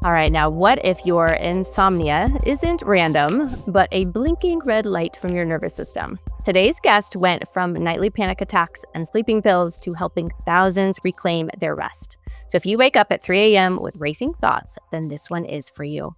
All right, now what if your insomnia isn't random, but a blinking red light from your nervous system? Today's guest went from nightly panic attacks and sleeping pills to helping thousands reclaim their rest. So if you wake up at 3 a.m. with racing thoughts, then this one is for you.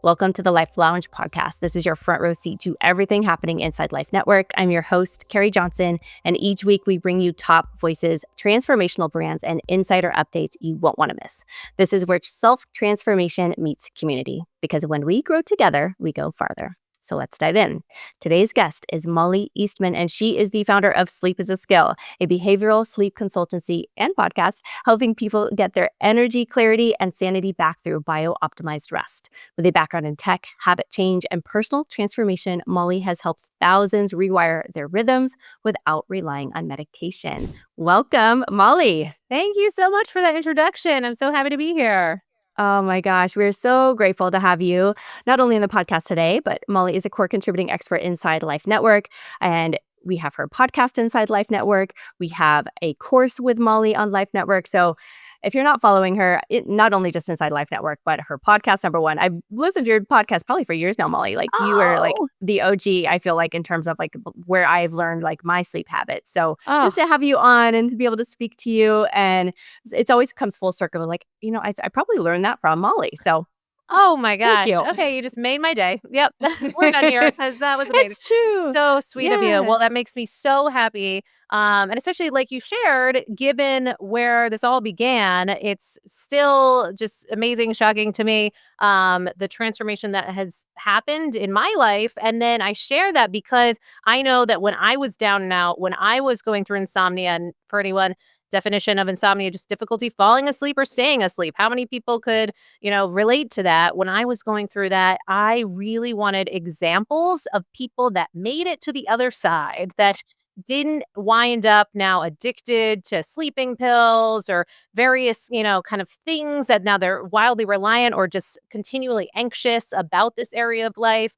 Welcome to the Life Lounge podcast. This is your front row seat to everything happening inside Life Network. I'm your host, Carrie Johnson, and each week we bring you top voices, transformational brands, and insider updates you won't want to miss. This is where self-transformation meets community, because when we grow together, we go farther. So let's dive in. Today's guest is Mollie Eastman, and she is the founder of Sleep is a Skill, a behavioral sleep consultancy and podcast, helping people get their energy, clarity, and sanity back through bio-optimized rest. With a background in tech, habit change, and personal transformation, Mollie has helped thousands rewire their rhythms without relying on medication. Welcome, Mollie. Thank you so much for that introduction. I'm so happy to be here. Oh my gosh, we're so grateful to have you, not only in the podcast today, but Mollie is a core contributing expert inside Life Network, and we have her podcast inside Life Network. We have a course with Mollie on Life Network. So if you're not following her, not only just inside Life Network, but her podcast, number one, I've listened to your podcast probably for years now, Mollie. Like you were like the OG, I feel like, in terms of like where I've learned like my sleep habits. So just to have you on and to be able to speak to you, and it's always comes full circle. Like, I probably learned that from Mollie. So Oh my gosh. thank you. Okay, you just made my day. Yep. We're done here because that was amazing. It's true. So sweet of you. Yeah. Well, that makes me so happy. And especially like you shared, given where this all began, it's still just amazing, shocking to me, the transformation that has happened in my life. And then I share that because I know that when I was down and out, when I was going through insomnia, and for anyone, definition of insomnia, just difficulty falling asleep or staying asleep. How many people could, relate to that? When I was going through that, I really wanted examples of people that made it to the other side, that didn't wind up now addicted to sleeping pills or various, kind of things that now they're wildly reliant or just continually anxious about this area of life.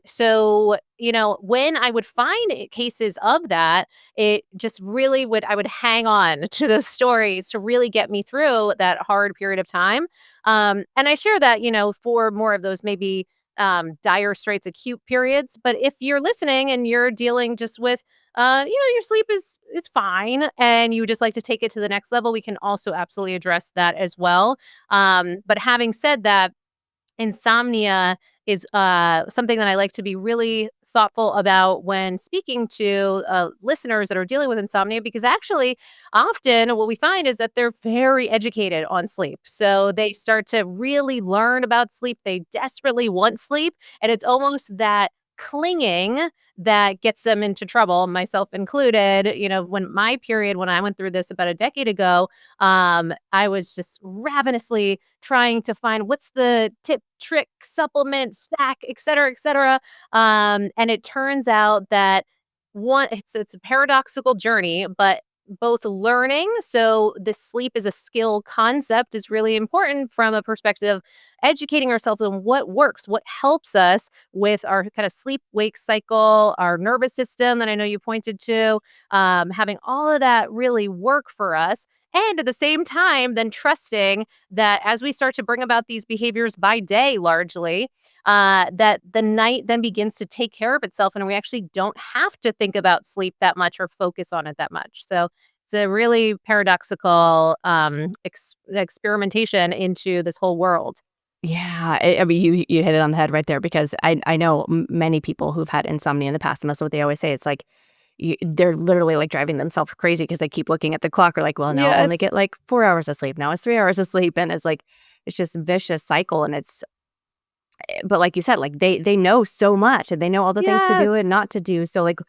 So, when I would find cases of that, it just really I would hang on to those stories to really get me through that hard period of time. And I share that, for more of those maybe dire straits, acute periods. But if you're listening and you're dealing just with, your sleep is fine, and you would just like to take it to the next level, we can also absolutely address that as well. But having said that, insomnia is something that I like to be really thoughtful about when speaking to listeners that are dealing with insomnia, because actually often what we find is that they're very educated on sleep. So they start to really learn about sleep. They desperately want sleep. And it's almost that clinging that gets them into trouble, myself included. When I went through this about a decade ago, I was just ravenously trying to find what's the tip, trick, supplement, stack, et cetera, et cetera. And it turns out that it's a paradoxical journey, but both learning, so the sleep is a skill concept is really important from a perspective of educating ourselves on what works, what helps us with our kind of sleep wake cycle, our nervous system that I know you pointed to, having all of that really work for us. And at the same time, then trusting that as we start to bring about these behaviors by day, largely, that the night then begins to take care of itself, and we actually don't have to think about sleep that much or focus on it that much. So it's a really paradoxical experimentation into this whole world. Yeah, I mean, you hit it on the head right there, because I know many people who've had insomnia in the past, and that's what they always say. It's like they're literally like driving themselves crazy because they keep looking at the clock. Or like, well, now I only get like 4 hours of sleep. Now it's 3 hours of sleep, and it's like it's just vicious cycle. And but like you said, like they know so much, and they know all the things to do Yes. and not to do. So like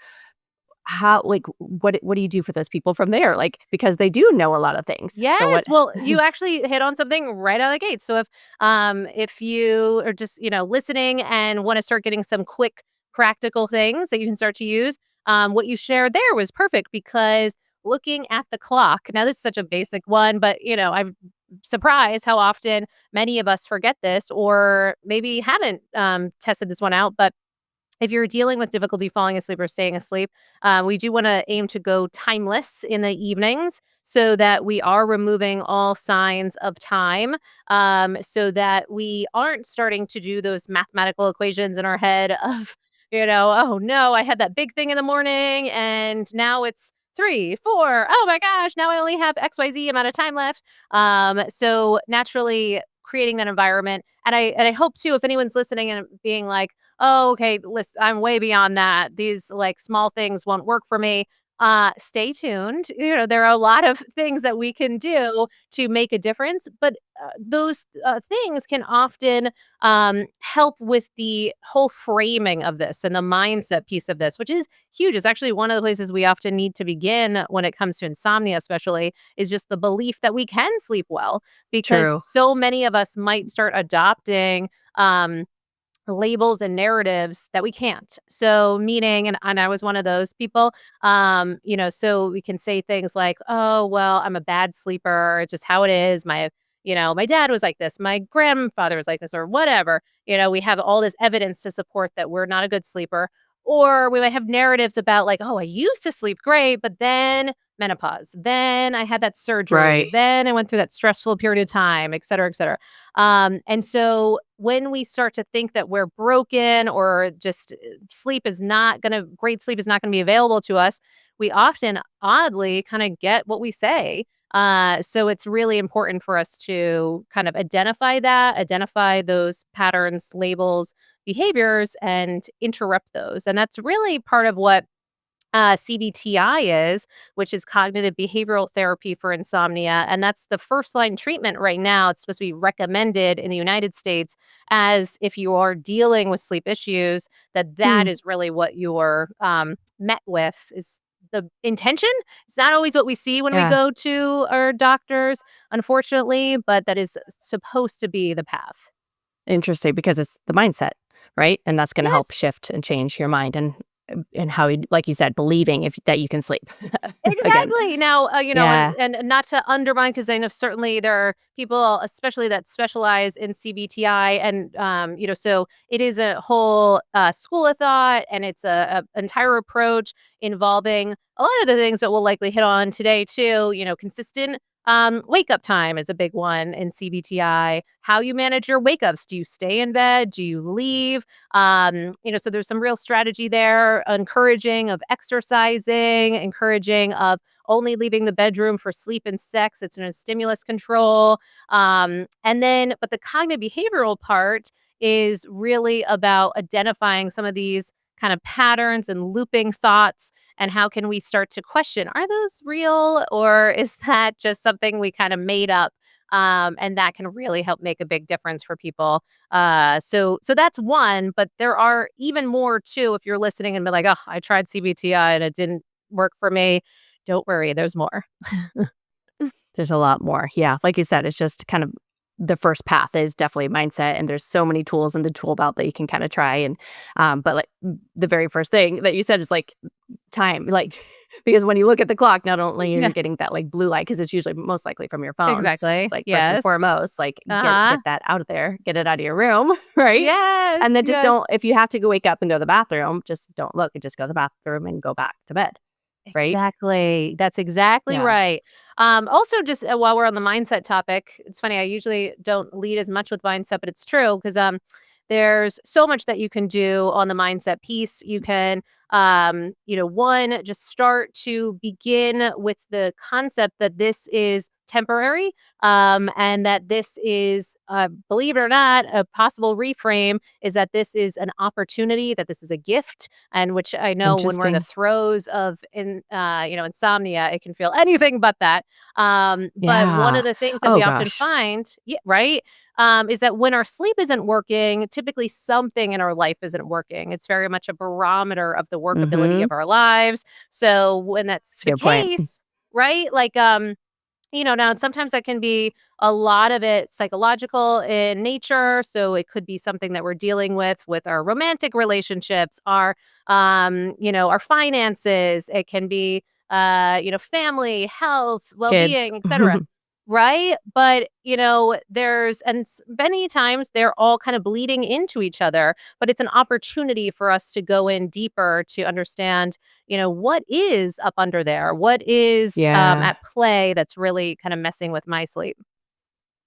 what do you do for those people from there? Like, because they do know a lot of things. So Yes. what? Well, you actually hit on something right out of the gate. So if you are just, listening and want to start getting some quick practical things that you can start to use, what you shared there was perfect, because looking at the clock. Now, this is such a basic one, but I'm surprised how often many of us forget this, or maybe haven't tested this one out. But if you're dealing with difficulty falling asleep or staying asleep, we do want to aim to go timeless in the evenings so that we are removing all signs of time, so that we aren't starting to do those mathematical equations in our head of, oh no, I had that big thing in the morning and now it's 3, 4. Oh my gosh, now I only have XYZ amount of time left. So naturally creating that environment. And I hope too, if anyone's listening and being like, oh, okay, listen, I'm way beyond that. These like small things won't work for me. Stay tuned. There are a lot of things that we can do to make a difference, but those things can often help with the whole framing of this and the mindset piece of this, which is huge. It's actually one of the places we often need to begin when it comes to insomnia, especially, is just the belief that we can sleep well, because True. so many of us might start adopting. Labels and narratives that we can't. So meaning, and I was one of those people, so we can say things like, oh, well, I'm a bad sleeper. It's just how it is. My dad was like this. My grandfather was like this, or whatever. We have all this evidence to support that we're not a good sleeper. Or we might have narratives about like, oh, I used to sleep great, but then menopause. Then I had that surgery. Right. Then I went through that stressful period of time, et cetera, et cetera. And so when we start to think that we're broken or just great sleep is not going to be available to us, we often oddly kind of get what we say. So it's really important for us to kind of identify those patterns, labels, behaviors, and interrupt those. And that's really part of what CBTI is, which is cognitive behavioral therapy for insomnia. And that's the first line treatment right now. It's supposed to be recommended in the United States as if you are dealing with sleep issues, that Hmm. is really what you're met with is the intention. It's not always what we see when we Yeah. go to our doctors, unfortunately, but that is supposed to be the path. Interesting, because it's the mindset, right? And that's gonna help Yes. shift and change your mind and how you, like you said, believing if that you can sleep again. Exactly. Now, Yeah. and not to undermine, because I know certainly there are people, especially that specialize in CBTI, and so it is a whole school of thought, and it's a entire approach involving a lot of the things that we'll likely hit on today too. Consistent wake up time is a big one in CBTI. How you manage your wake ups? Do you stay in bed? Do you leave? So there's some real strategy there, encouraging of exercising, encouraging of only leaving the bedroom for sleep and sex. It's a stimulus control. But the cognitive behavioral part is really about identifying some of these kind of patterns and looping thoughts, and how can we start to question, are those real, or is that just something we kind of made up? And that can really help make a big difference for people. So that's one, but there are even more too. If you're listening and be like, oh, I tried CBTI and it didn't work for me, don't worry, there's more. There's a lot more. Yeah, like you said, it's just kind of the first path is definitely mindset, and there's so many tools in the tool belt that you can kinda try, and, but, like, the very first thing that you said is, like, time, like, because when you look at the clock, not only are Yeah, you getting that, like, blue light, because it's usually most likely from your phone. It's exactly. like, first and Yes. foremost, like, Uh-huh. get that out of there, get it out of your room, right? Yes. And then just Yes. don't, if you have to go wake up and go to the bathroom, just don't look, and just go to the bathroom and go back to bed, right? Exactly. That's exactly Yeah. right. Also, just while we're on the mindset topic, it's funny. I usually don't lead as much with mindset, but it's true because there's so much that you can do on the mindset piece. You can, one, just start to begin with the concept that this is temporary, and that this is, believe it or not, a possible reframe is that this is an opportunity, that this is a gift, and which I know when we're in the Interesting. throes of insomnia, it can feel anything but that. But one Yeah. of the things that Oh we often gosh. find, yeah, right, is that when our sleep isn't working, typically something in our life isn't working. It's very much a barometer of the workability Mhm. of our lives. So when that's That's a the good point. case, right, like now sometimes that can be a lot of it psychological in nature. So it could be something that we're dealing with our romantic relationships, our finances. It can be, family, health, Kids. well-being, etc. right? But, many times they're all kind of bleeding into each other, but it's an opportunity for us to go in deeper to understand, what is up under there? What is Yeah. at play that's really kind of messing with my sleep?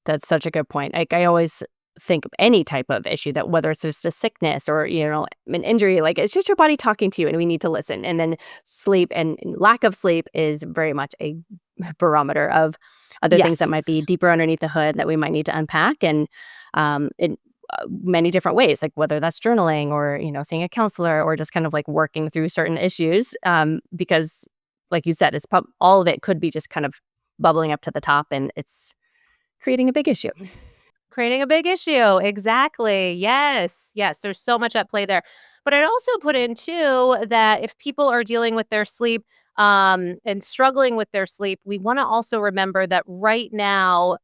That's such a good point. Like, I always think of any type of issue that whether it's just a sickness or, an injury, like, it's just your body talking to you and we need to listen. And then sleep and lack of sleep is very much a barometer of other things that might be Yes. deeper underneath the hood that we might need to unpack and in many different ways, like whether that's journaling or, seeing a counselor or just kind of like working through certain issues. Because like you said, all of it could be just kind of bubbling up to the top and it's creating a big issue. Creating a big issue. Exactly. Yes. Yes. There's so much at play there. But I'd also put in too that if people are dealing with their sleep and struggling with their sleep, we want to also remember that right now,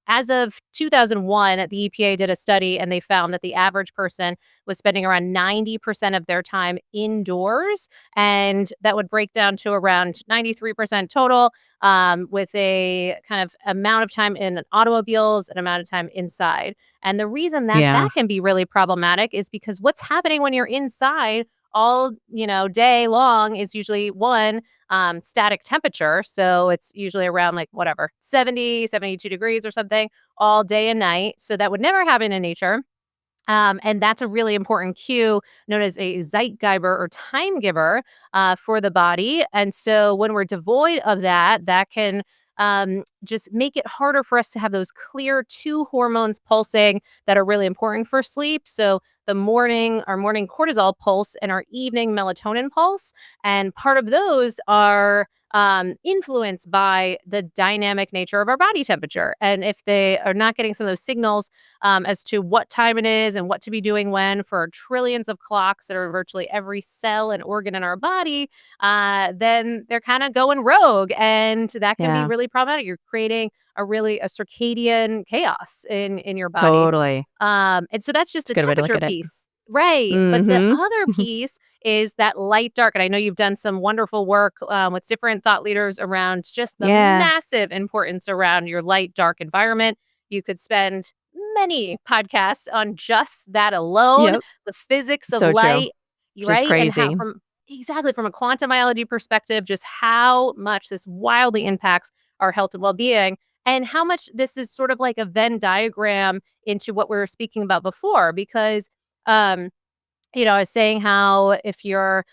as of 2001, the EPA did a study and they found that the average person was spending around 90% of their time indoors. And that would break down to around 93% total with a kind of amount of time in automobiles and amount of time inside. And the reason that Yeah. that can be really problematic is because what's happening when you're inside all day long is usually one static temperature, so it's usually around like whatever 70, 72 degrees or something all day and night, so that would never happen in nature. And that's a really important cue known as a Zeitgeber or time giver for the body. And so when we're devoid of that, that can just make it harder for us to have those clear two hormones pulsing that are really important for sleep. So our morning cortisol pulse and our evening melatonin pulse. And part of those are influenced by the dynamic nature of our body temperature. And if they are not getting some of those signals, as to what time it is and what to be doing when for trillions of clocks that are virtually every cell and organ in our body, then they're kind of going rogue. And that can be Yeah. really problematic. You're creating a circadian chaos in your body. Totally. And so that's just It's a the good way to look temperature at it. piece. Right. But the Mhm. other piece is that light dark. And I know you've done some wonderful work with different thought leaders around just the Yeah. massive importance around your light dark environment. You could spend many podcasts on just that alone, Yep. the physics of So true. light, Just right? And how crazy. from a quantum biology perspective, just how much this wildly impacts our health and well-being and how much this is sort of like a Venn diagram into what we were speaking about before because um I was saying how if you're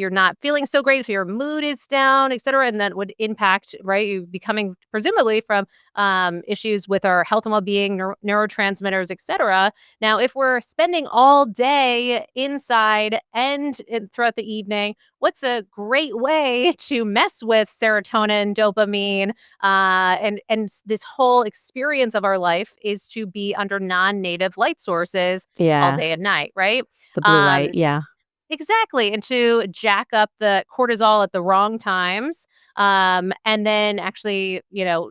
not feeling so great, if your mood is down, et cetera, and that would impact, right, you becoming presumably from issues with our health and well-being, neurotransmitters, et cetera. Now, if we're spending all day inside and throughout the evening, what's a great way to mess with serotonin, dopamine, and this whole experience of our life is to be under non-native light sources all Yeah. day and night, right? The blue light. Um, Yeah. exactly, and to jack up the cortisol at the wrong times, and then actually,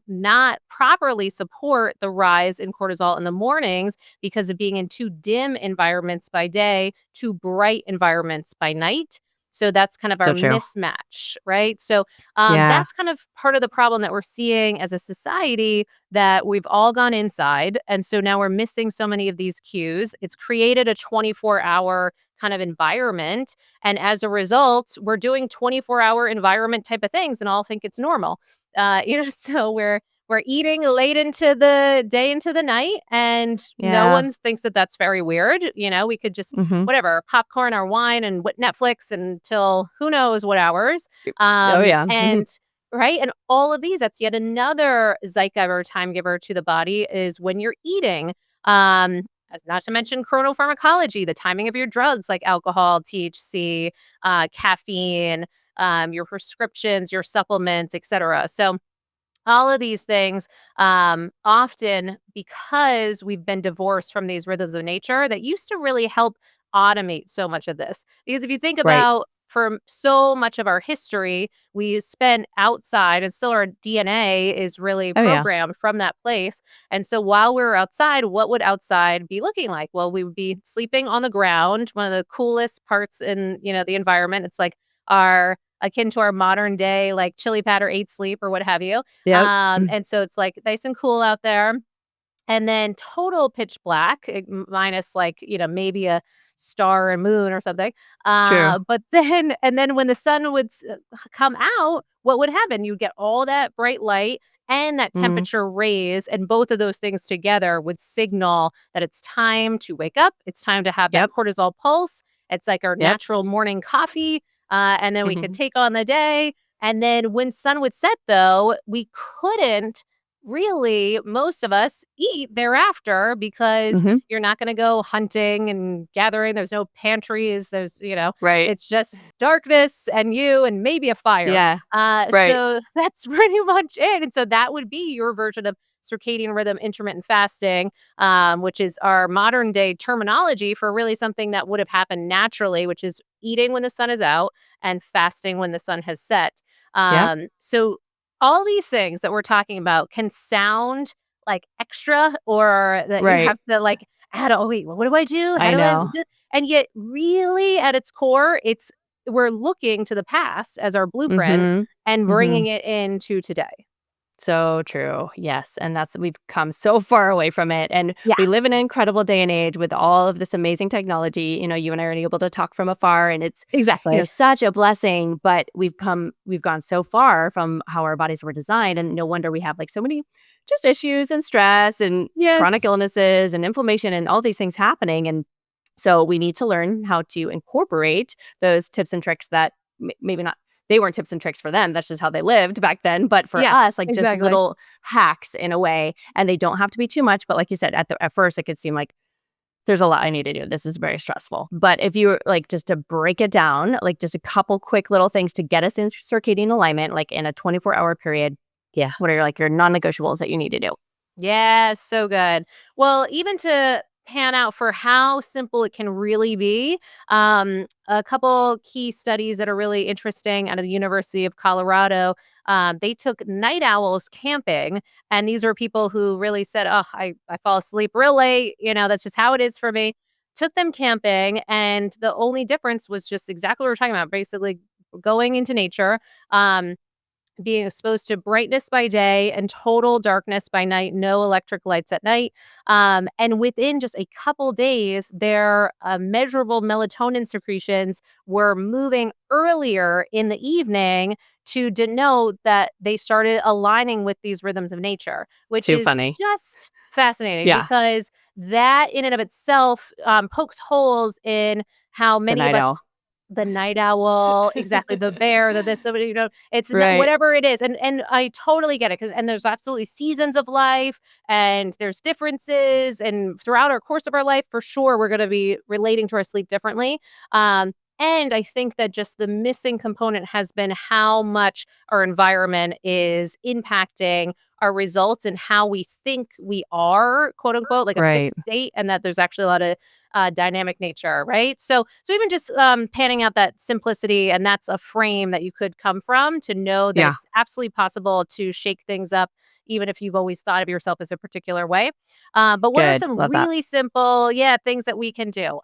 not properly support the rise in cortisol in the mornings because of being in too dim environments by day, too bright environments by night. So that's kind of our So true. mismatch, right? So Yeah. that's kind of part of the problem that we're seeing as a society that we've all gone inside. And so now we're missing so many of these cues. It's created a 24-hour kind of environment. And as a result, we're doing 24-hour environment type of things and all think it's normal. So we're eating late into the day into the night and no Yeah. one thinks that that's very weird. We could just Mhm. whatever, popcorn or wine and Netflix until who knows what hours. Oh, yeah. And right. And all of these, that's yet another zeitgeber time giver to the body is when you're eating. As not to mention chronopharmacology, the timing of your drugs like alcohol, THC, caffeine, your prescriptions, your supplements, etc. So all of these things, often because we've been divorced from these rhythms of nature that used to really help automate so much of this. Because if you think Right. about for so much of our history, we spent outside and still our DNA is really Oh, yeah. programmed from that place. And so while we were outside, what would outside be looking like? Well, we would be sleeping on the ground, one of the coolest parts in, the environment. It's like our akin to our modern day, like chili pad or 8 sleep or what have you. Yep. And so it's like nice and cool out there. And then total pitch black, minus like, maybe a star and moon or something. True. But then and then when the sun would come out, what would happen? You'd get all that bright light and that Mm. temperature raise, and both of those things together would signal that it's time to wake up. It's time to have that Yep. cortisol pulse. It's like our Yep. natural morning coffee, and then we could Mhm. take on the day. And then when sun would set, though, we couldn't really, most of us eat thereafter because Mhm. you're not going to go hunting and gathering. There's no pantries. Right. It's just darkness and you and maybe a fire. Yeah. Right. So that's pretty much it. And so that would be your version of circadian rhythm intermittent fasting, which is our modern day terminology for really something that would have happened naturally, which is eating when the sun is out and fasting when the sun has set. Yep. So all these things that we're talking about can sound like extra or that you Right. have to like add, oh, wait, what do I do? How I do I know. do? And yet, really, at its core, we're looking to the past as our blueprint Mhm. and bringing Mhm. it into today. So true. Yes, and we've come so far away from it, and Yeah, we live in an incredible day and age with all of this amazing technology. You and I are able to talk from afar, and it's, exactly. such a blessing, but we've gone so far from how our bodies were designed, and no wonder we have, like, so many just issues and stress and chronic Yes. illnesses and inflammation and all these things happening, and so we need to learn how to incorporate those tips and tricks that maybe not they weren't tips and tricks for them, that's just how they lived back then, but for Yes, us, like, just exactly. little hacks in a way, and they don't have to be too much, but like you said, at first, it could seem like there's a lot I need to do, this is very stressful, but if you like, just to break it down, like, just a couple quick little things to get us in circadian alignment, like, in a 24-hour period, Yeah. what are your non-negotiables that you need to do? Yeah, so good. Well, even to pan out for how simple it can really be, a couple key studies that are really interesting out of the University of Colorado. They took night owls camping, and these are people who really said, "Oh, I fall asleep real late. That's just how it is for me." Took them camping, and the only difference was just exactly what we're talking about. Basically, going into nature. Being exposed to brightness by day and total darkness by night, no electric lights at night. And within just a couple days, their measurable melatonin secretions were moving earlier in the evening to denote that they started aligning with these rhythms of nature, which Too is funny. just fascinating Yeah, because that in and of itself pokes holes in how the many of night us, owl. the night owl, exactly, the bear, the this, it's n Right. whatever it is, and I totally get it, because and there's absolutely seasons of life, and there's differences, and throughout our course of our life, for sure, we're gonna be relating to our sleep differently, and I think that just the missing component has been how much our environment is impacting our results and how we think we are, quote, unquote, like a Right. fixed state, and that there's actually a lot of dynamic nature, right? So even just panning out that simplicity, and that's a frame that you could come from to know that Yeah. it's absolutely possible to shake things up, even if you've always thought of yourself as a particular way. But what are Good. some Love that. really simple, yeah, things that we can do?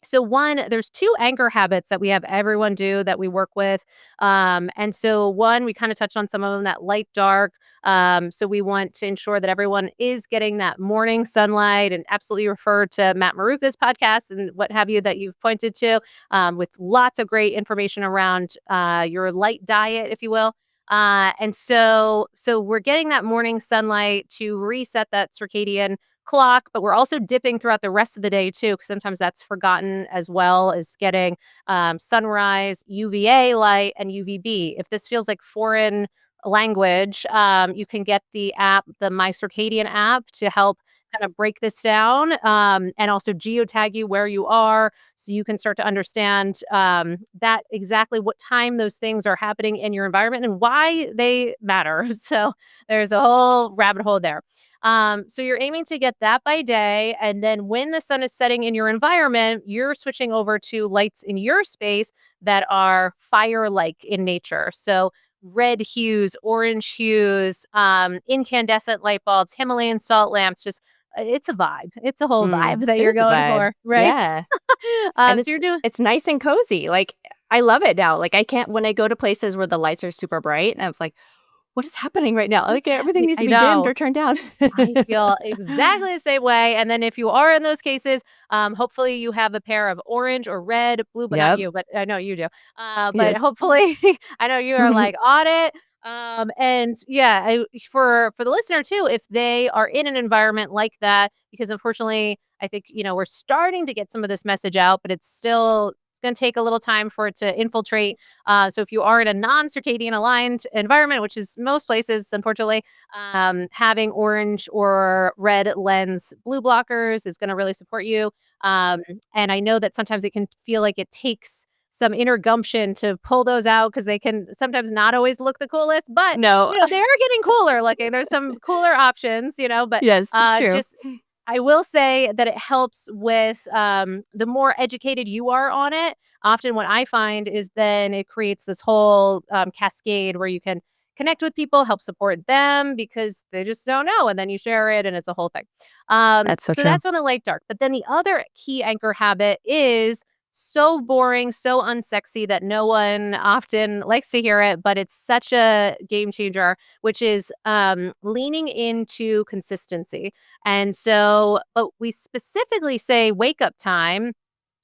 So one, there's two anchor habits that we have everyone do that we work with. And so one, we kind of touched on some of them, that light dark. So we want to ensure that everyone is getting that morning sunlight, and absolutely refer to Matt Maruka's podcast and what have you that you've pointed to, with lots of great information around your light diet, if you will. And so we're getting that morning sunlight to reset that circadian clock, but we're also dipping throughout the rest of the day too, because sometimes that's forgotten, as well as getting sunrise, UVA light, and UVB. If this feels like foreign language, you can get the app, the My Circadian app, to help kind of break this down, and also geotag you where you are, so you can start to understand that exactly what time those things are happening in your environment and why they matter. So there's a whole rabbit hole there. So you're aiming to get that by day. And then when the sun is setting in your environment, you're switching over to lights in your space that are fire like in nature. So red hues, orange hues, incandescent light bulbs, Himalayan salt lamps, just it's a vibe. It's a whole vibe that It you're is a going vibe. for, right? Yeah. And So you're doing it's nice and cozy, like, I love it now. Like, I can't when I go to places where the lights are super bright, and I was like, "What is happening right now?" Like, everything needs to I be dimmed know. or turned down. I feel exactly the same way, and then if you are in those cases, hopefully you have a pair of orange or red, blue, but not Yep. you, but I know you do. But Yes. hopefully I know you are, like, on it. And yeah, for the listener too, if they are in an environment like that, because unfortunately, I think, we're starting to get some of this message out, but it's gonna take a little time for it to infiltrate. So if you are in a non-circadian aligned environment, which is most places, unfortunately, having orange or red lens blue blockers is going to really support you. Um, and I know that sometimes it can feel like it takes some inner gumption to pull those out because they can sometimes not always look the coolest, but No. they are getting cooler looking. There's some cooler options, but Yes, it's true. just I will say that it helps with the more educated you are on it. Often, what I find is then it creates this whole cascade where you can connect with people, help support them because they just don't know. And then you share it and it's a whole thing. That's so So true. that's on the light dark. But then the other key anchor habit is so boring, so unsexy that no one often likes to hear it, but it's such a game changer, which is leaning into consistency. And so, but we specifically say wake up time.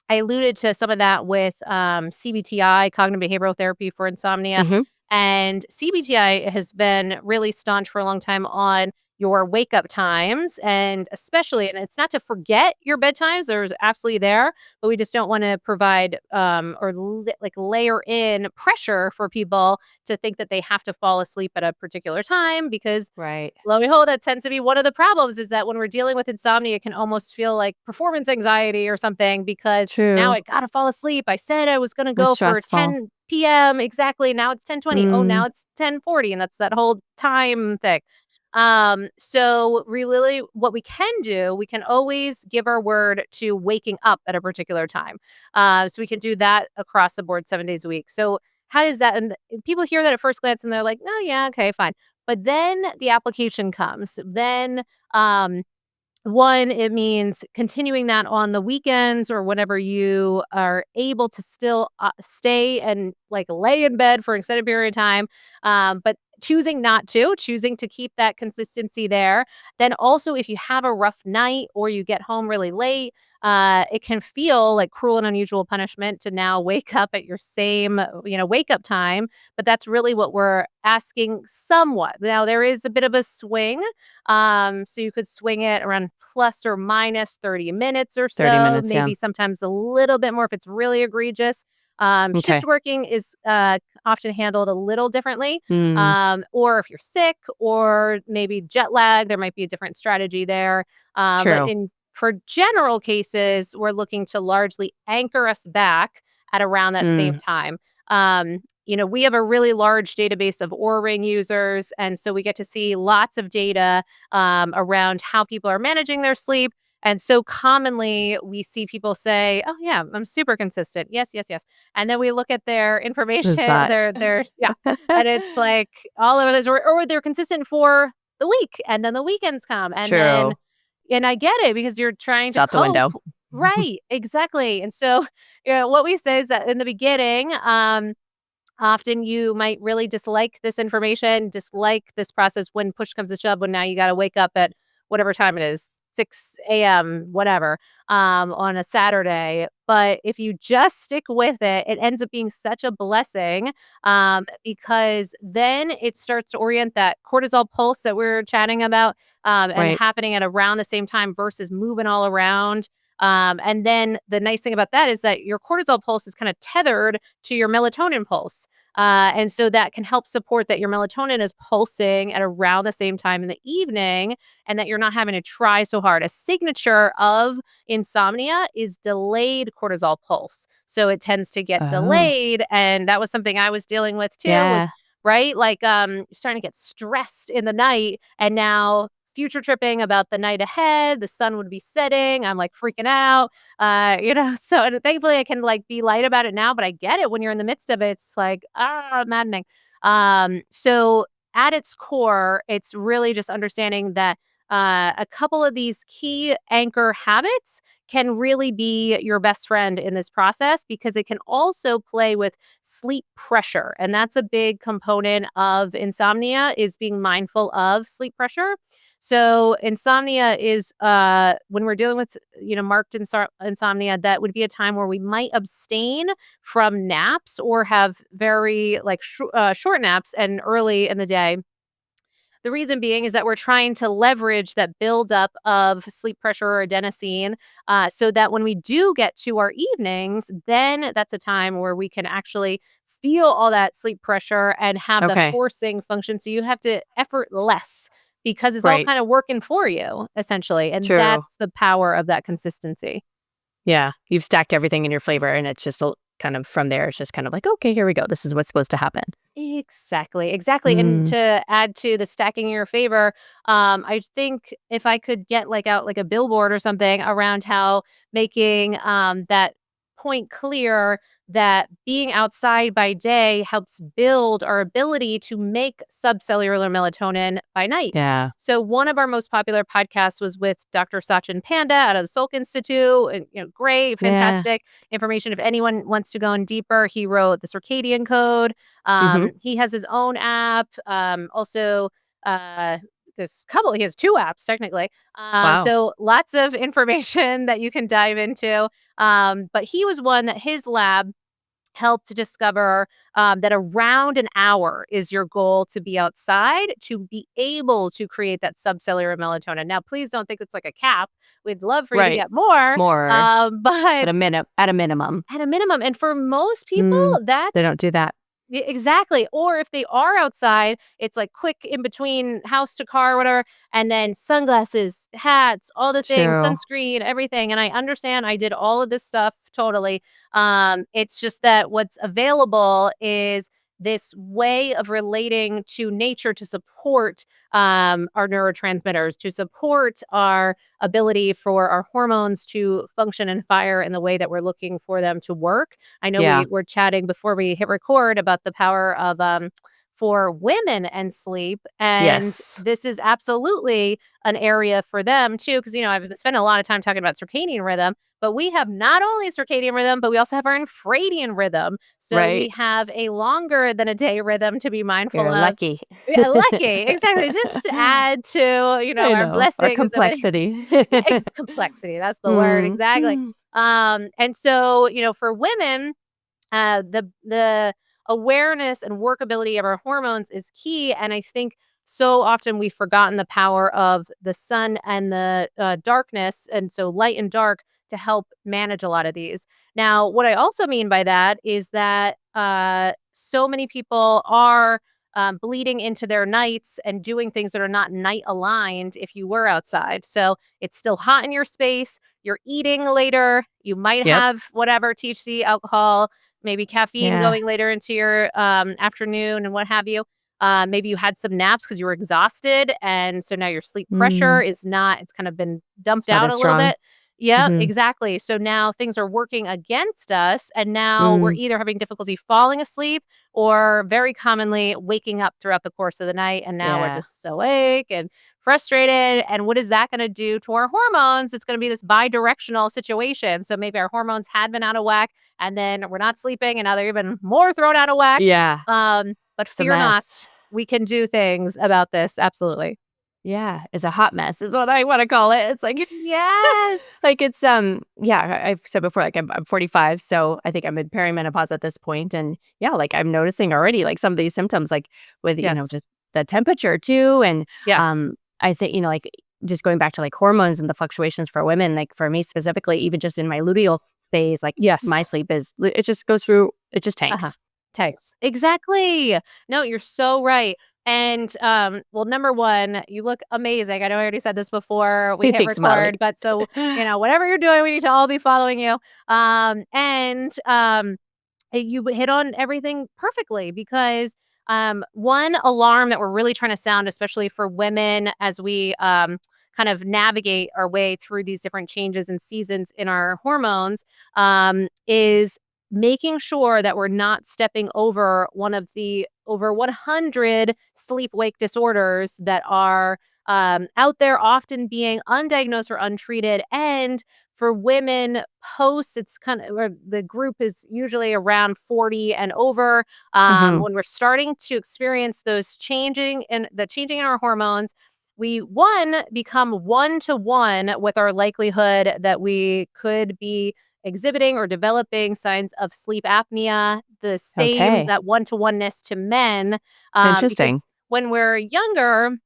I alluded to some of that with CBTI, cognitive behavioral therapy for insomnia. Mhm. And CBTI has been really staunch for a long time on your wake up times. And especially, and it's not to forget your bedtimes, there's absolutely there, but we just don't want to provide like layer in pressure for people to think that they have to fall asleep at a particular time because Right. lo and behold, that tends to be one of the problems is that when we're dealing with insomnia, it can almost feel like performance anxiety or something because now True. I gotta fall asleep. I said I was gonna It's go for stressful. 10 PM exactly. Now it's 10:20. Oh, Mm, now it's 10:40, and that's that whole time thing. So really what we can do, we can always give our word to waking up at a particular time. So we can do that across the board 7 days a week. So how is that? And people hear that at first glance and they're like, oh yeah, okay, fine. But then the application comes. Then um, one, it means continuing that on the weekends or whenever you are able to still stay and like lay in bed for an extended period of time. But choosing to keep that consistency there. Then also, if you have a rough night or you get home really late, it can feel like cruel and unusual punishment to now wake up at your same, wake up time. But that's really what we're asking somewhat. Now, there is a bit of a swing so you could swing it around plus or minus 30 minutes or 30 so, minutes, yeah. maybe sometimes a little bit more if it's really egregious. Shift Okay. working is often handled a little differently. Mm, Or if you're sick or maybe jet lag, there might be a different strategy there. But true. for general cases, we're looking to largely anchor us back at around that same Mm, time. We have a really large database of Oura Ring users, and so we get to see lots of data around how people are managing their sleep. And so commonly we see people say, "Oh yeah, I'm super consistent. Yes, yes, yes." And then we look at their is information, that their yeah, and it's like all over this, or they're consistent for the week, and then the weekends come, true. and I get it because you're trying It's to out the cope. window. Right, exactly. And so, what we say is that in the beginning, often you might really dislike this information, dislike this process when push comes to shove, when now you gotta wake up at whatever time it is, 6 AM, whatever, on a Saturday. But if you just stick with it, it ends up being such a blessing, because then it starts to orient that cortisol pulse that we're chatting about, and Right. happening at around the same time versus moving all around. And then the nice thing about that is that your cortisol pulse is kind of tethered to your melatonin pulse. And so that can help support that your melatonin is pulsing at around the same time in the evening and that you're not having to try so hard. A signature of insomnia is delayed cortisol pulse. So it tends to get Oh, delayed. And that was something I was dealing with too, was yeah. right. Like starting to get stressed in the night and now future tripping about the night ahead. The sun would be setting. I'm like freaking out. So and thankfully I can like be light about it now, but I get it when you're in the midst of it. It's like, maddening. So at its core, it's really just understanding that a couple of these key anchor habits can really be your best friend in this process because it can also play with sleep pressure. And that's a big component of insomnia is being mindful of sleep pressure. So insomnia is when we're dealing with marked insomnia, that would be a time where we might abstain from naps or have very like short naps and early in the day. The reason being is that we're trying to leverage that buildup of sleep pressure or adenosine so that when we do get to our evenings, then that's a time where we can actually feel all that sleep pressure and have the Okay. forcing function. So you have to effort less because it's all Right. kind of working for you, essentially. And True. that's the power of that consistency. Yeah. You've stacked everything in your flavor, and it's just kind of from there, it's just kind of like, okay, here we go. This is what's supposed to happen. Exactly, exactly. And Mm, to add to the stacking in your favor, I think if I could get like out like a billboard or something around how making that point clear that being outside by day helps build our ability to make subcellular melatonin by night. yeah. So one of our most popular podcasts was with Dr. Sachin Panda out of the Salk Institute. And, great, Yeah. fantastic information. If anyone wants to go in deeper, he wrote the circadian code. Hmm. He has his own app. Also, uh, he has 2 apps technically. Wow. So lots of information that you can dive into. But he was one that his lab helped to discover that around an hour is your goal to be outside to be able to create that subcellular melatonin. Now, please don't think it's like a cap. We'd love for you to Right. get more, More but at a minimum. at a minimum, and for most people, Mm, they that's don't do that. Exactly, or if they are outside, it's, like, quick in between house to car, whatever, and then sunglasses, hats, all the things, True. sunscreen, everything, and I understand I did all of this stuff totally. It's just that what's available is this way of relating to nature to support, our neurotransmitters, to support our ability for our hormones to function and fire in the way that we're looking for them to work. I know Yeah. we were chatting before we hit record about the power of for women and sleep, and Yes. this is absolutely an area for them too. Because I've been spending a lot of time talking about circadian rhythm, but we have not only circadian rhythm, but we also have our infradian rhythm. So we Right. have a longer than a day rhythm to be mindful You're of. lucky. Yeah, lucky, exactly. Just to add to I our know. Our blessings of it. complexity. Yeah, complexity. That's the word Mm. exactly. Mm. And so for women, the awareness and workability of our hormones is key, and I think so often we've forgotten the power of the sun and the darkness, and so light and dark to help manage a lot of these. Now, what I also mean by that is that so many people are bleeding into their nights and doing things that are not night aligned if you were outside. So it's still hot in your space. You're eating later. You might Yep. have whatever THC, alcohol, maybe caffeine Yeah. going later into your afternoon and what have you. Maybe you had some naps because you were exhausted. And so now your sleep pressure Mm. is not, it's kind of been dumped It's not out as a little strong. bit. Yeah, Mhm. exactly. So now things are working against us. And now we're Mm. either having difficulty falling asleep or very commonly waking up throughout the course of the night. And now we're Yeah. just awake and frustrated. And what is that going to do to our hormones? It's going to be this bi-directional situation. So maybe our hormones had been out of whack and then we're not sleeping and now they're even more thrown out of whack. Yeah. But It's a fear not, mess. we can do things about this. Absolutely. Yeah. It's a hot mess is what I wanna call it. It's like Yes. like it's, yeah, I've said before, like, I'm 45, so I think I'm in perimenopause at this point, and, yeah, like, I'm noticing already, like, some of these symptoms, like, with, Yes. just the temperature too, and, Yeah. I think, like, just going back to, like, hormones and the fluctuations for women, like, for me specifically, even just in my luteal phase, like, my Yes. sleep is it just goes through it just Uh-huh. tanks. Tanks. Exactly. No, you're so right. And well, number one, you look amazing. I know I already said this before we hit Thanks, Molly. record, but so whatever you're doing, we need to all be following you. And you hit on everything perfectly because one alarm that we're really trying to sound, especially for women, as we kind of navigate our way through these different changes and seasons in our hormones, is making sure that we're not stepping over one of the over 100 sleep wake disorders that are out there, often being undiagnosed or untreated. And for women, post, it's kind of where the group is usually around 40 and over. Hmm. When we're starting to experience those changing in our hormones, we one become one to one with our likelihood that we could be exhibiting or developing signs of sleep apnea, the same Okay. that one to oneness to men, Interesting. because when we're younger,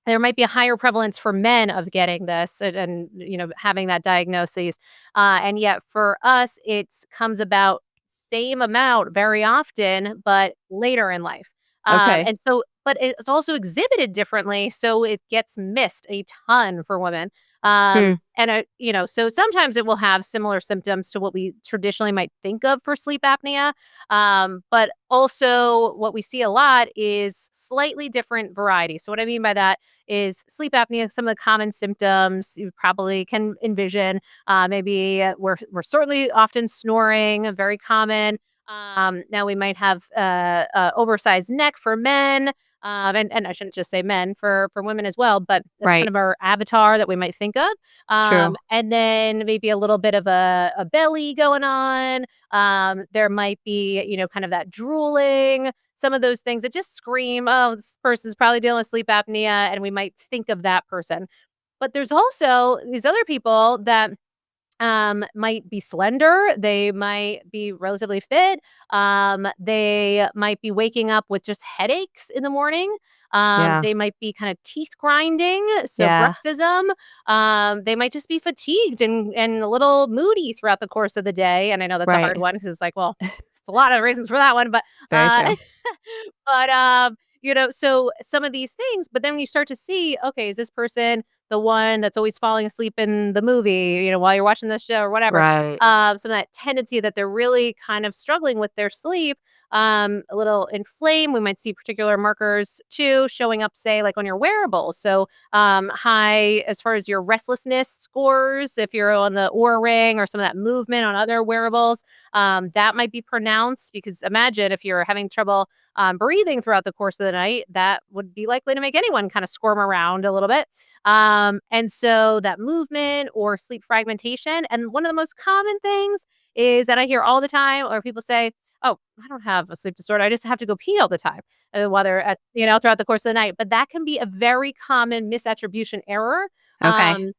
there might be a higher prevalence for men of getting this and having that diagnosis, and yet for us it comes about same amount very often but later in life, Okay. and so but it's also exhibited differently, so it gets missed a ton for women, Hmm. and so sometimes it will have similar symptoms to what we traditionally might think of for sleep apnea, but also what we see a lot is slightly different variety. So what I mean by that is sleep apnea. Some of the common symptoms you probably can envision. Maybe we're certainly often snoring, very common. Now we might have oversized neck for men. And I shouldn't just say men for women as well, but that's kind Right. of our avatar that we might think of. True. And then maybe a little bit of a belly going on. There might be, kind of that drooling, some of those things that just scream, "Oh, this person's probably dealing with sleep apnea," and we might think of that person. But there's also these other people that might be slender, they might be relatively fit, they might be waking up with just headaches in the morning, Yeah. they might be kind of teeth grinding, so Yeah. bruxism, they might just be fatigued and a little moody throughout the course of the day, and I know that's a hard Right. one because it's like, well, it's a lot of reasons for that one, but, Very true. but, so some of these things, but then when you start to see, okay, is this person the one that's always falling asleep in the movie, while you're watching this show or whatever. Right. Some of that tendency that they're really kind of struggling with their sleep, a little inflamed. We might see particular markers too showing up, say, like on your wearables. So high as far as your restlessness scores, if you're on the Oura Ring or some of that movement on other wearables, that might be pronounced because imagine if you're having trouble breathing throughout the course of the night, that would be likely to make anyone kind of squirm around a little bit. And so that movement or sleep fragmentation. And one of the most common things is that I hear all the time, or people say, "Oh, I don't have a sleep disorder. I just have to go pee all the time," while they're throughout the course of the night. But that can be a very common misattribution error. Okay. Um,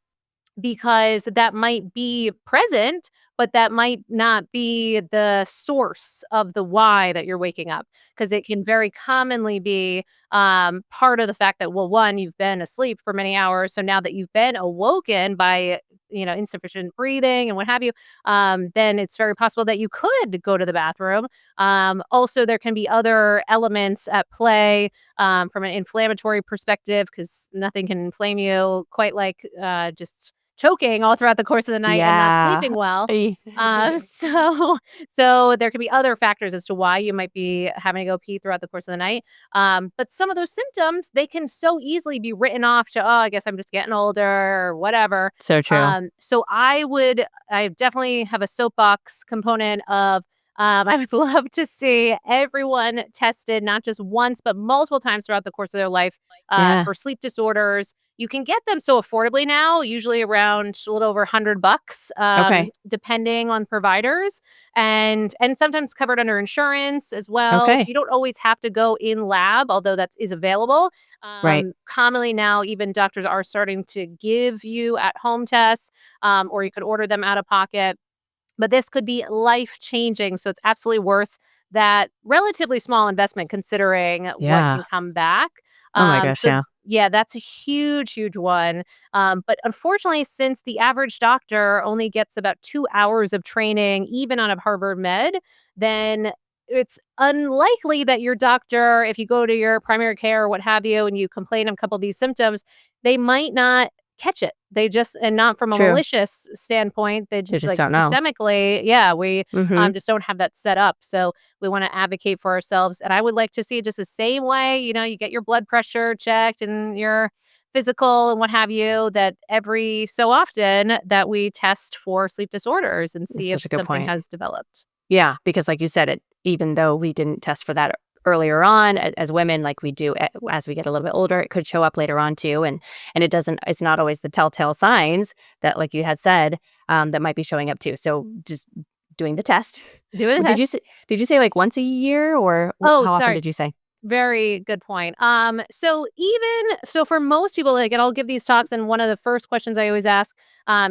because that might be present, but that might not be the source of the why that you're waking up. Because it can very commonly be part of the fact that, well, one, you've been asleep for many hours. So now that you've been awoken by, insufficient breathing and what have you, then it's very possible that you could go to the bathroom. Also, there can be other elements at play from an inflammatory perspective, because nothing can inflame you quite like just choking all throughout the course of the night and not Yeah. sleeping well. Ay- So there could be other factors as to why you might be having to go pee throughout the course of the night. But some of those symptoms, they can so easily be written off to, oh, I guess I'm just getting older or whatever. So true. So I definitely have a soapbox component of, I would love to see everyone tested, not just once, but multiple times throughout the course of their life Yeah. for sleep disorders. You can get them so affordably now, usually around a little over $100, Okay. depending on providers, and sometimes covered under insurance as well. So Okay. you don't always have to go in lab, although that is available. Right. Commonly now, even doctors are starting to give you at home tests, or you could order them out of pocket. But this could be life changing. So it's absolutely worth that relatively small investment considering what Yeah. can come back. Oh my gosh. So Yeah. yeah, that's a huge, huge one. But unfortunately, since the average doctor only gets about 2 hours of training, even on a Harvard Med, then it's unlikely that your doctor, if you go to your primary care or what have you, and you complain of a couple of these symptoms, they might not catch it. They just, and not from a True. malicious standpoint, they You just just like don't know. systemically, yeah, we Mm-hmm. just don't have that set up. So we want to advocate for ourselves. And I would like to see it just the same way, you get your blood pressure checked and your physical and what have you, that every so often that we test for sleep disorders and It's see if such a good something point. has developed. Yeah, because like you said, even though we didn't test for that earlier on as women, like we do as we get a little bit older. It could show up later on too, and it's not always the telltale signs that, like you had said, that might be showing up too. So just doing the test. Do the Well, test. did you say like once a year, or Oh, how often sorry. did you say? Very good point. So for most people, like, and I'll give these talks, and one of the first questions I always ask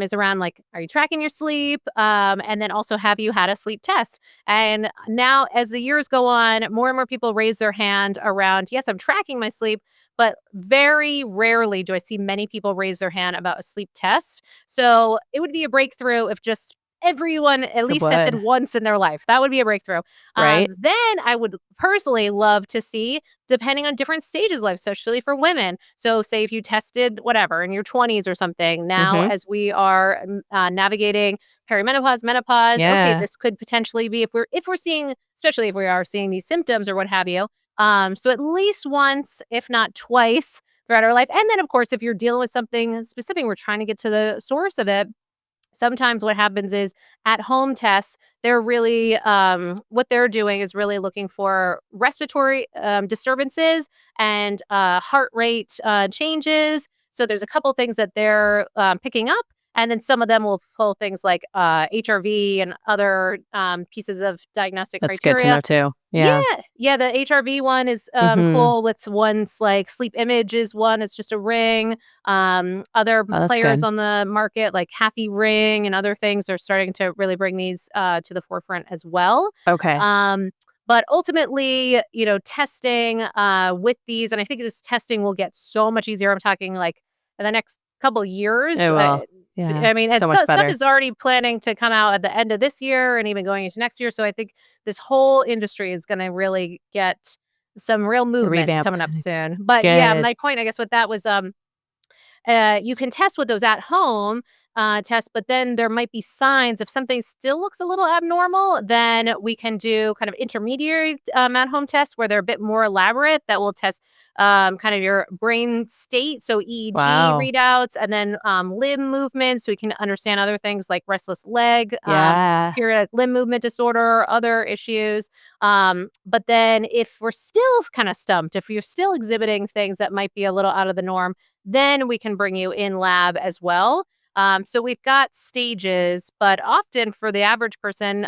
is around like, are you tracking your sleep? And then also, have you had a sleep test? And now, as the years go on, more and more people raise their hand around, yes, I'm tracking my sleep, but very rarely do I see many people raise their hand about a sleep test. So it would be a breakthrough if just everyone at It least tested would, once in their life. That would be a breakthrough. right? Then I would personally love to see, depending on different stages of life, especially for women. So, say if you tested whatever in your 20s or something, now Mm-hmm. as we are navigating perimenopause, menopause, okay, Yeah, this could potentially be, if we're seeing, especially if we are seeing these symptoms or what have you. So at least once, if not twice, throughout our life. And then, of course, if you're dealing with something specific, we're trying to get to the source of it. Sometimes what happens is at home tests, they're really what they're doing is really looking for respiratory disturbances and heart rate changes. So there's a couple things that they're picking up, and then some of them will pull things like HRV and other pieces of diagnostic that's good to criteria. know too. Yeah, Yeah. yeah, the HRV one is, Mm-hmm. cool with ones like Sleep Image is one, it's just a ring. Other Oh, that's players good. on the market, like Happy Ring and other things, are starting to really bring these, to the forefront as well. Okay. Um, but ultimately, testing, with these, and I think this testing will get so much easier. I'm talking, like, in the next couple years. It will. Yeah. I mean, and So much stuff better. is already planning to come out at the end of this year and even going into next year, so I think this whole industry is gonna really get some real movement Revamp. coming up soon. But yeah, Good. my point, I guess, with that was, you can test with those at home tests, but then there might be signs. If something still looks a little abnormal, then we can do kind of intermediary at home tests where they're a bit more elaborate that will test kind of your brain state. So EEG Wow. readouts, and then limb movements, so we can understand other things like restless leg, Yeah. periodic limb movement disorder, other issues. But then if we're still kind of stumped, if you're still exhibiting things that might be a little out of the norm, then we can bring you in lab as well. So we've got stages, but often for the average person,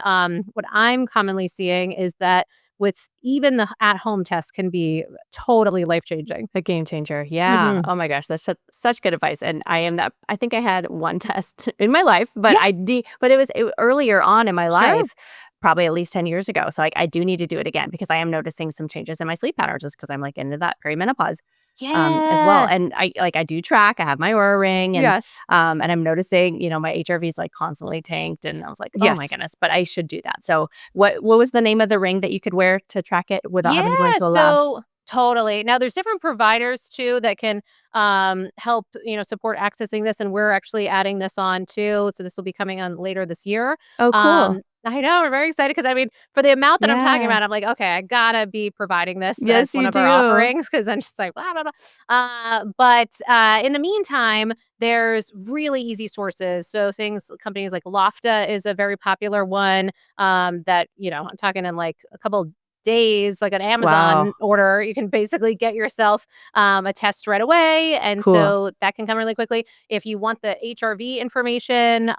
what I'm commonly seeing is that with even the at home test can be totally life changing. A game changer. Yeah. Hmm. Oh my gosh, that's such good advice. And I think I had one test in my life, but Yeah, but it was earlier on in my sure. life, probably at least 10 years ago. So I do need to do it again because I am noticing some changes in my sleep patterns just because I'm like into that perimenopause as well. Yeah. And I do track. I have my Aura ring, Yes. and I'm noticing, my HRV is like constantly tanked, and I was like, oh my Yes. goodness, but I should do that. So what was the name of the ring that you could wear to track it without Yeah, having to go into a lab? so totally. Now there's different providers too that can help, support accessing this, and we're actually adding this on too. So this will be coming on later this year. Oh, cool. I know, we're very excited because I mean, for the amount that I'm talking Yeah. about, I'm like, okay, I gotta be providing this as Yes, one you of our do. offerings because I'm just like blah blah blah. But in the meantime, there's really easy sources. So things companies like Lofta is a very popular one. That I'm talking in like a couple days, like an Amazon Wow. order, you can basically get yourself a test right away. And Cool. so that can come really quickly. If you want the HRV information,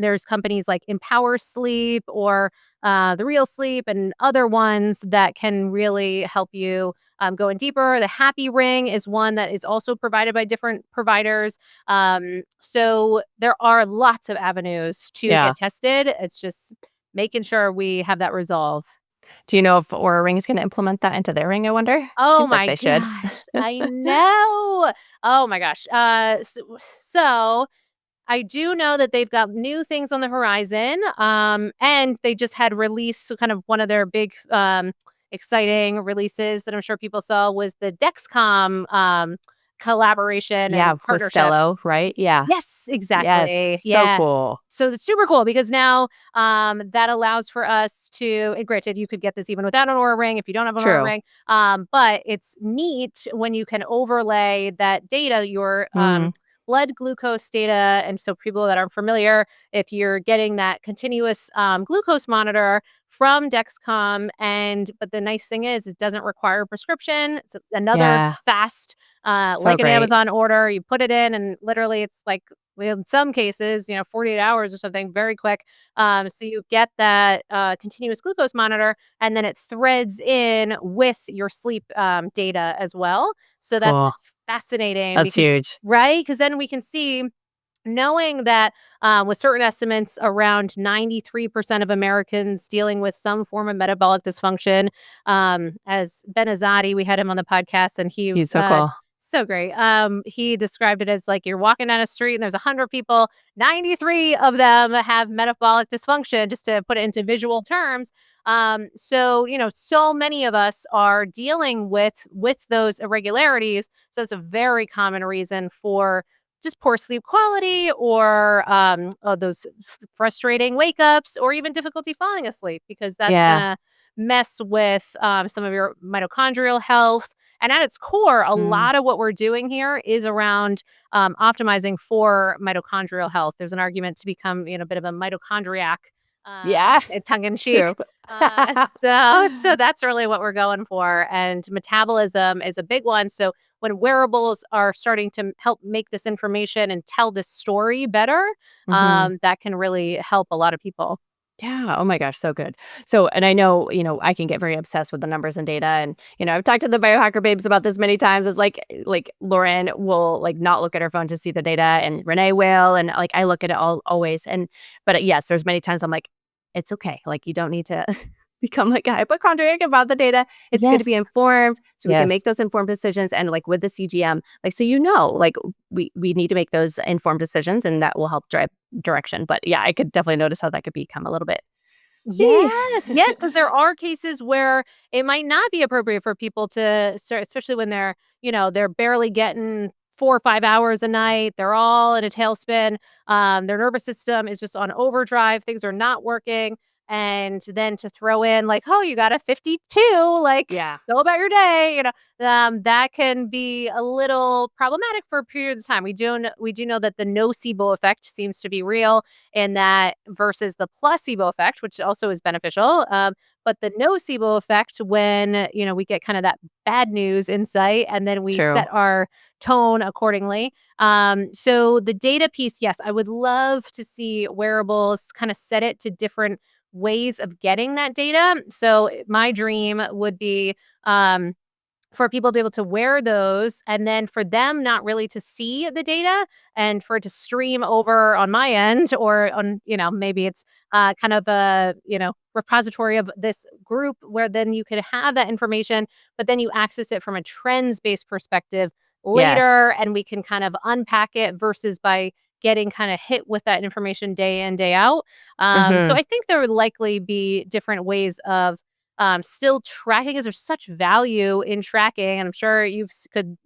there's companies like Empower Sleep or The Real Sleep and other ones that can really help you go in deeper. The Happy Ring is one that is also provided by different providers. So there are lots of avenues to Yeah. get tested. It's just making sure we have that resolve. Do you know if Oura Ring is gonna implement that into their ring, I wonder? Oh Seems like my they should. gosh, I know. Oh my gosh. So I do know that they've got new things on the horizon, and they just had released, so kind of one of their big, exciting releases that I'm sure people saw was the Dexcom, collaboration Yeah, and with partnership. Stelo, right? Yeah. Yes, Yes. exactly. So Yeah. cool. So it's super cool because now that allows for us to, and granted, you could get this even without an Aura ring if you don't have an Aura True. ring. But it's neat when you can overlay that data, your Mhm. blood glucose data. And so people that aren't familiar, if you're getting that continuous glucose monitor from Dexcom. But the nice thing is it doesn't require a prescription. It's another Yeah. fast, So like an great. Amazon order. You put it in and literally it's like, in some cases, 48 hours or something, very quick. So you get that continuous glucose monitor, and then it threads in with your sleep data as well. So that's Cool. fascinating That's because, huge. right? Because then we can see, knowing that with certain estimates, around 93% of Americans dealing with some form of metabolic dysfunction. As Benazati, we had him on the podcast, and he He's so cool. so great. He described it as like you're walking down a street and there's 100 people, 93 of them have metabolic dysfunction, just to put it into visual terms. So so many of us are dealing with those irregularities. So it's a very common reason for just poor sleep quality, or those frustrating wake ups, or even difficulty falling asleep, because that's Yeah. gonna mess with some of your mitochondrial health. And at its core, a Mm. lot of what we're doing here is around optimizing for mitochondrial health. There's an argument to become, a bit of a mitochondriac, Yeah. tongue in True. cheek. So that's really what we're going for. And metabolism is a big one. So when wearables are starting to help make this information and tell this story better, Mhm. that can really help a lot of people. Yeah. Oh my gosh, so good. So, and I know, I can get very obsessed with the numbers and data. And, I've talked to the biohacker babes about this many times. It's like Lauren will like not look at her phone to see the data, and Renee will. And like I look at it all always. But yes, there's many times I'm like, it's okay. Like you don't need to become like a hypochondriac about the data. It's good to Yes. be informed so we can Yes. make those informed decisions. And like with the CGM, like so like we need to make those informed decisions, and that will help drive direction. But yeah, I could definitely notice how that could become a little bit. Yes, yes, because there are cases where it might not be appropriate for people to start, especially when they're barely getting 4 or 5 hours a night. They're all in a tailspin. Their nervous system is just on overdrive. Things are not working. And then to throw in like, "Oh, you got a 52, like, Yeah. go about your day," that can be a little problematic for periods of time. We do know that the nocebo effect seems to be real in that, versus the placebo effect, which also is beneficial. But the nocebo effect, when we get kind of that bad news insight, and then we True. set our tone accordingly. So the data piece, yes, I would love to see wearables kind of set it to different ways of getting that data. So my dream would be, for people to be able to wear those, and then for them not really to see the data, and for it to stream over on my end, or on, maybe it's kind of a, repository of this group, where then you could have that information, but then you access it from a trends based perspective Yes. later, and we can kind of unpack it, versus by getting kind of hit with that information day in, day out. So Mhm. I think there would likely be different ways of still tracking, because there's such value in tracking. And I'm sure could,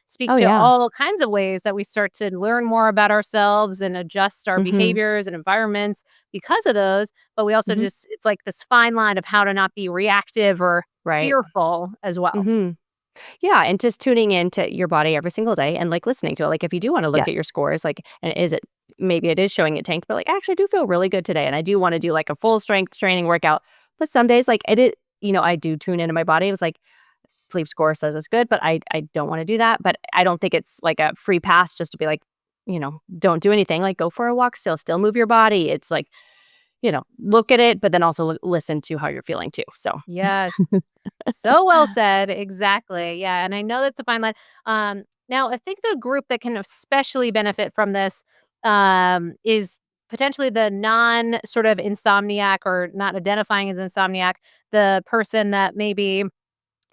speak Oh, to yeah. all kinds of ways that we start to learn more about ourselves and adjust our Mhm. behaviors and environments because of those. But we also Mhm. just, it's like this fine line of how to not be reactive or Right. fearful as well. Mhm. Yeah, and just tuning into your body every single day and, like, listening to it. Like, if you do wanna look at your Yes. scores, like, and maybe it is showing it tanked, but, like, "I actually do feel really good today, and I do wanna do, like, a full strength training workout." But some days, like, I do tune into my body. It was like, sleep score says it's good, but I don't wanna do that. But I don't think it's, like, a free pass just to be like, don't do anything. Like, go for a walk still move your body. It's like, look at it, but then also listen to how you're feeling too, so Yes. So well said. Exactly. Yeah. And I know that's a fine line. Now, I think the group that can especially benefit from this is potentially the non sort of insomniac, or not identifying as insomniac, the person that maybe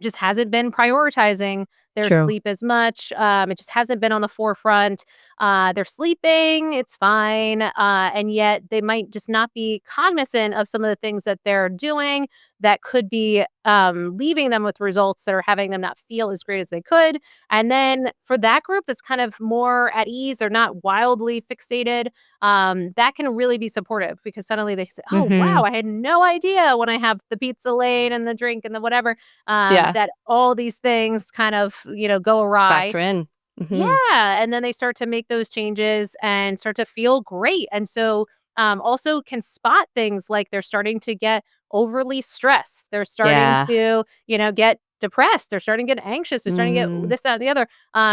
just hasn't been prioritizing their True. sleep as much. It just hasn't been on the forefront. They're sleeping, it's fine. And yet they might just not be cognizant of some of the things that they're doing that could be leaving them with results that are having them not feel as great as they could. And then for that group that's kind of more at ease, or not wildly fixated, that can really be supportive, because suddenly they say, "Oh, wow, Mhm. I had no idea when I have the pizza lane and the drink and the whatever, Yeah. that all these things kind of, go awry." Factor in. Mhm. Yeah, and then they start to make those changes and start to feel great. And so, also can spot things like they're starting to get overly stressed. They're starting Yeah. to, get depressed. They're starting to get anxious. They're starting to get Mm. this, that, and the other.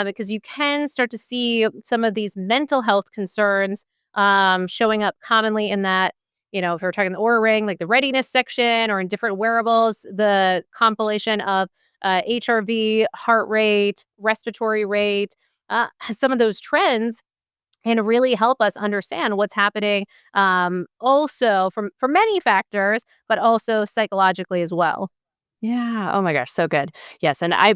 Because you can start to see some of these mental health concerns showing up commonly in that, if we're talking the Aura Ring, like the readiness section, or in different wearables, the compilation of HRV, heart rate, respiratory rate, some of those trends and really help us understand what's happening also from many factors, but also psychologically as well. Yeah. Oh my gosh, so good. Yes, and I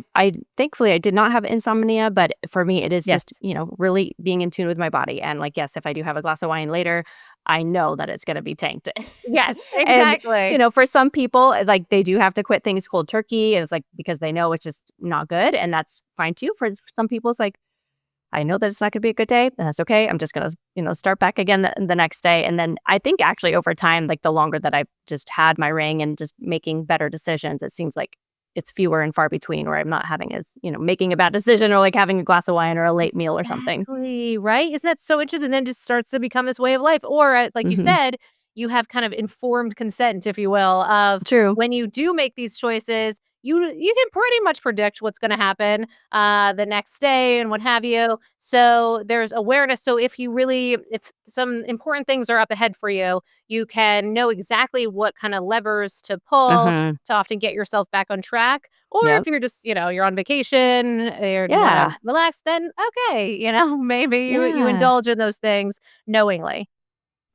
thankfully I did not have insomnia, but for me it is just, Yes. really being in tune with my body and like yes, if I do have a glass of wine later, I know that it's going to be tanked. Yes, And exactly. for some people like they do have to quit things cold turkey and it's like because they know it's just not good and that's fine too. For some people it's like I know that it's not gonna be a good day, and that's okay. I'm just gonna, start back again the next day. And then I think actually over time, like the longer that I've just had my ring and just making better decisions, it seems like it's fewer and far between where I'm not having as, making a bad decision or like having a glass of wine or a late meal or something. Exactly, right? Isn't that so interesting? Then just starts to become this way of life. Or, like you Hmm. said, you have kind of informed consent, if you will, of True. when you do make these choices, you can pretty much predict what's going to happen the next day and what have you. So there's awareness. So if some important things are up ahead for you, you can know exactly what kind of levers to pull Hmm. to often get yourself back on track. Or if Yep. you're just, you're on vacation or you want to Yeah. relax, then okay, maybe you Yeah. indulge in those things knowingly.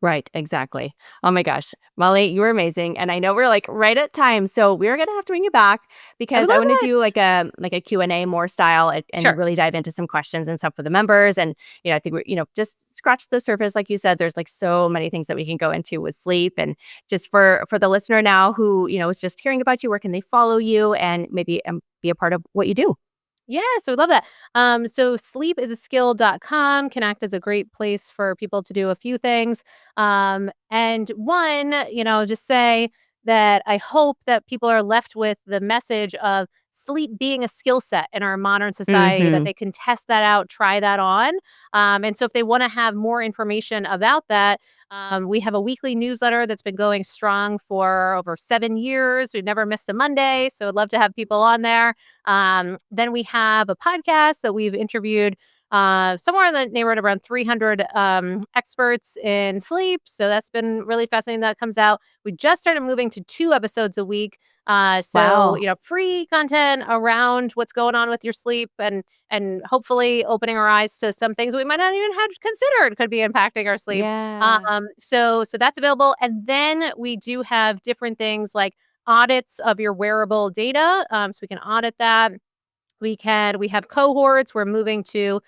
Right, exactly. Oh my gosh. Molly, you were amazing. And I know we're like right at time. So we're gonna have to bring you back I would because I love want to do it. like a Q&A more style and Sure. really dive into some questions and stuff for the members. And I think we're, just scratch the surface. Like you said, there's like so many things that we can go into with sleep. And just for the listener now who, is just hearing about you, where can they follow you and maybe be a part of what you do? Yeah, so we love that. So sleepisaskill.com can act as a great place for people to do a few things. And one, just say that I hope that people are left with the message of sleep being a skill set in our modern society, that Mm-hmm. they can test that out, try that on. And so if they want to have more information about that, we have a weekly newsletter that's been going strong for over 7 years. We've never missed a Monday. So I'd love to have people on there. Then we have a podcast that we've interviewed somewhere in the neighborhood of around 300 experts in sleep. So that's been really fascinating. That comes out. We just started moving to 2 episodes a week. So Wow. free content around what's going on with your sleep and hopefully opening our eyes to some things we might not even have considered could be impacting our sleep. Yeah. So that's available. And then we do have different things like audits of your wearable data. So we can audit that. We have cohorts. We're moving to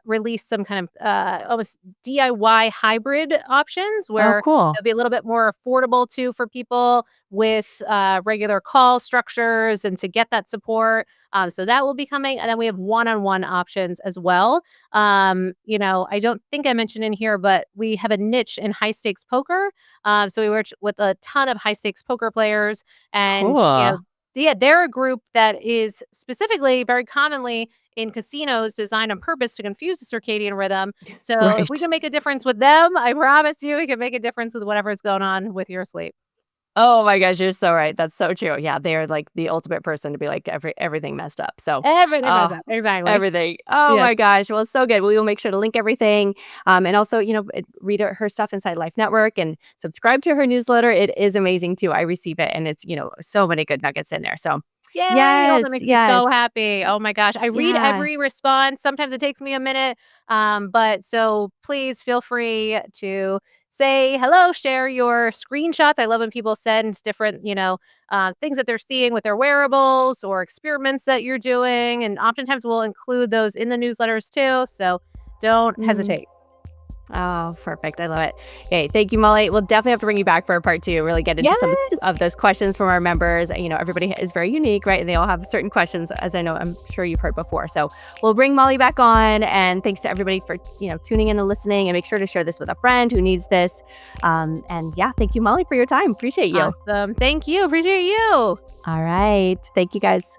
release some kind of almost DIY hybrid options Oh, where cool. it'll be a little bit more affordable too for people with regular call structures and to get that support. So that will be coming, and then we have one-on-one options as well. I don't think I mentioned in here, but we have a niche in high stakes poker. So we work with a ton of high stakes poker players, and Cool. yeah, they're a group that is specifically very commonly in casinos designed on purpose to confuse the circadian rhythm. So if we Right. can make a difference with them, I promise you we can make a difference with whatever's going on with your sleep. Oh my gosh, you're so right. That's so true. Yeah, they are like the ultimate person to be like everything messed up. So, Everything uh, mess up. Exactly. everything. Oh Yes. my gosh. Well, it's so good. We will make sure to link everything. And also, read her stuff inside Life Network and subscribe to her newsletter. It is amazing too. I receive it and it's, so many good nuggets in there. So, Yay. Oh, that yes, makes me so yes. happy. Oh my gosh. I read Yeah. every response. Sometimes it takes me a minute. But so please feel free to say hello, share your screenshots. I love when people send different, things that they're seeing with their wearables or experiments that you're doing. And oftentimes we'll include those in the newsletters too. So don't Mm. hesitate. Oh, perfect. I love it. Hey, thank you, Molly. We'll definitely have to bring you back for a part two, really get into some of Yes. those questions from our members. Everybody is very unique, right? And they all have certain questions, as I know I'm sure you've heard before. So we'll bring Molly back on. And thanks to everybody for, tuning in and listening. And make sure to share this with a friend who needs this. And yeah, thank you, Molly, for your time. Appreciate you. Awesome. Thank you. Appreciate you. All right. Thank you, guys.